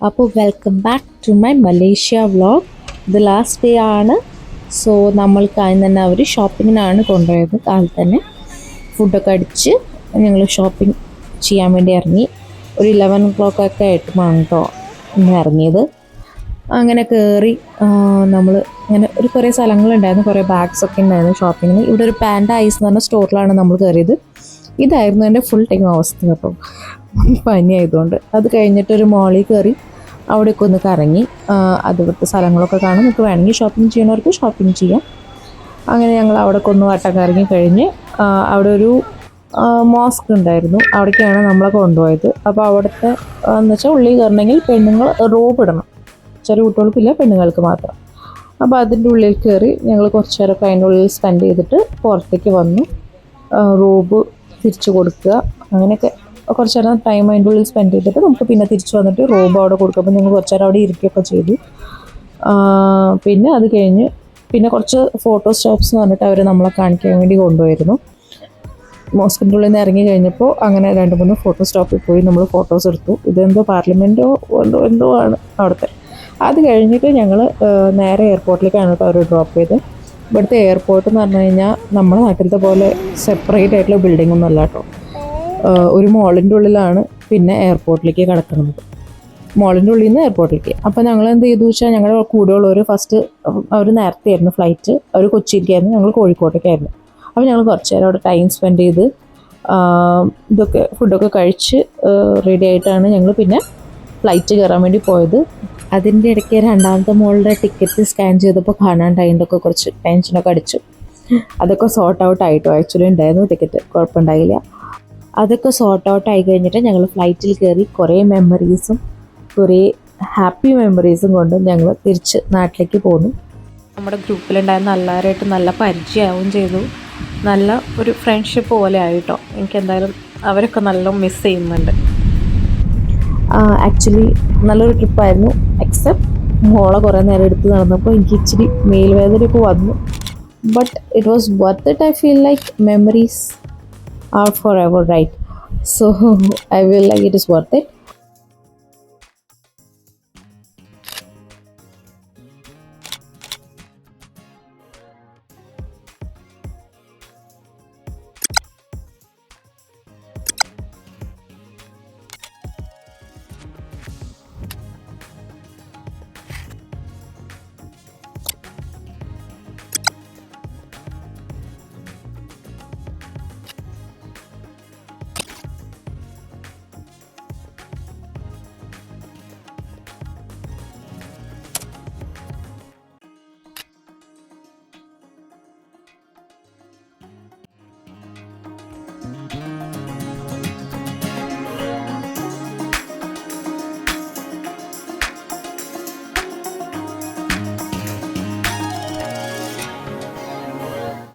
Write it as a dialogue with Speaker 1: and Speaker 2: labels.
Speaker 1: അപ്പോൾ welcome back to my Malaysia vlog. ഇത് last day ആണ്. സോ നമ്മൾക്ക് ആദ്യം തന്നെ അവർ ഷോപ്പിങ്ങിനാണ് കൊണ്ടുപോയത്. കാലത്ത് തന്നെ ഫുഡൊക്കെ അടിച്ച് ഞങ്ങൾ ഷോപ്പിംഗ് ചെയ്യാൻ വേണ്ടി ഇറങ്ങി. ഒരു 11 o'clock ആയിട്ട് കേട്ടോ ഇറങ്ങിയത്. അങ്ങനെ കയറി നമ്മൾ അങ്ങനെ കുറേ സ്ഥലങ്ങളുണ്ടായിരുന്നു, കുറേ ബാഗ്സൊക്കെ ഉണ്ടായിരുന്നു ഷോപ്പിങ്ങിന്. ഇവിടെ ഒരു പാൻഡ ഐസ് എന്ന് പറഞ്ഞ സ്റ്റോറിലാണ് നമ്മൾ കയറിയത്. ഇതായിരുന്നു എൻ്റെ ഫുൾ ടൈം അവസ്ഥ കേട്ടോ, പനി ആയതുകൊണ്ട്. അത് കഴിഞ്ഞിട്ടൊരു മോളിൽ കയറി അവിടെയൊക്കെ ഒന്ന് കറങ്ങി അതുപോലത്തെ സ്ഥലങ്ങളൊക്കെ കാണാം. നമുക്ക് വേണമെങ്കിൽ ഷോപ്പിംഗ് ചെയ്യുന്നവർക്ക് ഷോപ്പിംഗ് ചെയ്യാം. അങ്ങനെ ഞങ്ങൾ അവിടെയൊക്കെ ഒന്ന് വട്ടം കറങ്ങി കഴിഞ്ഞ് അവിടെ ഒരു മോസ്ക് ഉണ്ടായിരുന്നു, അവിടേക്കാണ് നമ്മളെ കൊണ്ടുപോയത്. അപ്പോൾ അവിടുത്തെ എന്ന് വെച്ചാൽ ഉള്ളിൽ കയറണമെങ്കിൽ പെണ്ണുങ്ങൾ റോബ് ഇടണം, ചെറിയ കുട്ടികൾക്കില്ല, പെണ്ണുങ്ങൾക്ക് മാത്രം. അപ്പോൾ അതിൻ്റെ ഉള്ളിൽ കയറി ഞങ്ങൾ കുറച്ച് നേരമൊക്കെ അതിൻ്റെ ഉള്ളിൽ സ്പെൻഡ് ചെയ്തിട്ട് പുറത്തേക്ക് വന്നു. റോബ് തിരിച്ചു കൊടുക്കുക, അങ്ങനെയൊക്കെ കുറച്ച് നേരം ടൈം അതിൻ്റെ ഉള്ളിൽ സ്പെൻഡ് ചെയ്തിട്ട് നമുക്ക് പിന്നെ തിരിച്ച് വന്നിട്ട് റോബ് അവിടെ കൊടുക്കും. അപ്പോൾ ഞങ്ങൾ കുറച്ച് നേരം അവിടെ ഇരിക്കുകയൊക്കെ ചെയ്തു. പിന്നെ അത് കഴിഞ്ഞ് പിന്നെ കുറച്ച് ഫോട്ടോ സ്റ്റോപ്സ് എന്ന് പറഞ്ഞിട്ട് അവർ നമ്മളെ കാണിക്കാൻ വേണ്ടി കൊണ്ടുപോയിരുന്നു. മോസ്കിൻ്റെ ഉള്ളിൽ നിന്ന് ഇറങ്ങി കഴിഞ്ഞപ്പോൾ അങ്ങനെ 2-3 ഫോട്ടോ സ്റ്റോപ്പിൽ പോയി നമ്മൾ ഫോട്ടോസ് എടുത്തു. ഇതെന്തോ പാർലമെൻറ്റോ എന്തോ ആണ് അവിടുത്തെ. അത് കഴിഞ്ഞിട്ട് ഞങ്ങൾ നേരെ എയർപോർട്ടിലേക്കാണ് കേട്ടോ അവർ ഡ്രോപ്പ് ചെയ്ത്. ഇവിടുത്തെ എയർപോർട്ട് എന്ന് പറഞ്ഞു കഴിഞ്ഞാൽ നമ്മുടെ നാട്ടിലത്തെ പോലെ സെപ്പറേറ്റ് ആയിട്ടുള്ള ബിൽഡിംഗ് ഒന്നും അല്ല കേട്ടോ. ഒരു മോളിൻ്റെ ഉള്ളിലാണ് പിന്നെ എയർപോർട്ടിലേക്ക് കിടക്കുന്നത്, മോളിൻ്റെ ഉള്ളിൽ നിന്ന് എയർപോർട്ടിലേക്ക്. അപ്പോൾ ഞങ്ങൾ എന്ത് ചെയ്തു വെച്ചാൽ ഞങ്ങളുടെ കൂടെയുള്ളവർ ഫസ്റ്റ് അവർ നേരത്തെ ആയിരുന്നു ഫ്ലൈറ്റ്, അവർ കൊച്ചിയിലേക്കായിരുന്നു, ഞങ്ങൾ കോഴിക്കോട്ടേക്കായിരുന്നു. അപ്പോൾ ഞങ്ങൾ കുറച്ച് നേരം അവിടെ ടൈം സ്പെൻഡ് ചെയ്ത് ഇതൊക്കെ ഫുഡൊക്കെ കഴിച്ച് റെഡി ആയിട്ടാണ് ഞങ്ങൾ പിന്നെ ഫ്ലൈറ്റ് കയറാൻ വേണ്ടി പോയത്. അതിൻ്റെ ഇടയ്ക്ക് രണ്ടാമത്തെ മോളുടെ ടിക്കറ്റ് സ്കാൻ ചെയ്തപ്പോൾ കാണാണ്ടായതൊക്കെ കുറച്ച് ടെൻഷനൊക്കെ അടിച്ചു. അതൊക്കെ സോർട്ട് ഔട്ട് ആയിട്ടോ ആക്ച്വലി ഉണ്ടായിരുന്നു ടിക്കറ്റ്, കുഴപ്പമുണ്ടായില്ല. അതൊക്കെ സോർട്ട് ഔട്ട് ആയി കഴിഞ്ഞിട്ട് ഞങ്ങൾ ഫ്ലൈറ്റിൽ കയറി കുറേ മെമ്മറീസും കുറേ ഹാപ്പി മെമ്മറീസും കൊണ്ട് ഞങ്ങൾ തിരിച്ച് നാട്ടിലേക്ക് പോന്നു. നമ്മുടെ ഗ്രൂപ്പിലുണ്ടായിരുന്ന എല്ലാവരുമായിട്ട് നല്ല പരിചയമാവുകയും ചെയ്തു. നല്ല ഒരു ഫ്രണ്ട്ഷിപ്പ് പോലെ ആയിട്ടോ. എനിക്കെന്തായാലും അവരൊക്കെ നല്ല മിസ് ചെയ്യുന്നുണ്ട്. ആക്ച്വലി നല്ലൊരു ട്രിപ്പായിരുന്നു, എക്സെപ്റ്റ് മോളെ കുറേ നേരം എടുത്ത് നടന്നപ്പോൾ എനിക്ക് ഇച്ചിരി മേൽവേദനയൊക്കെ വന്നു. But it was worth it. I feel like memories are forever, right? So I feel like it is worth it.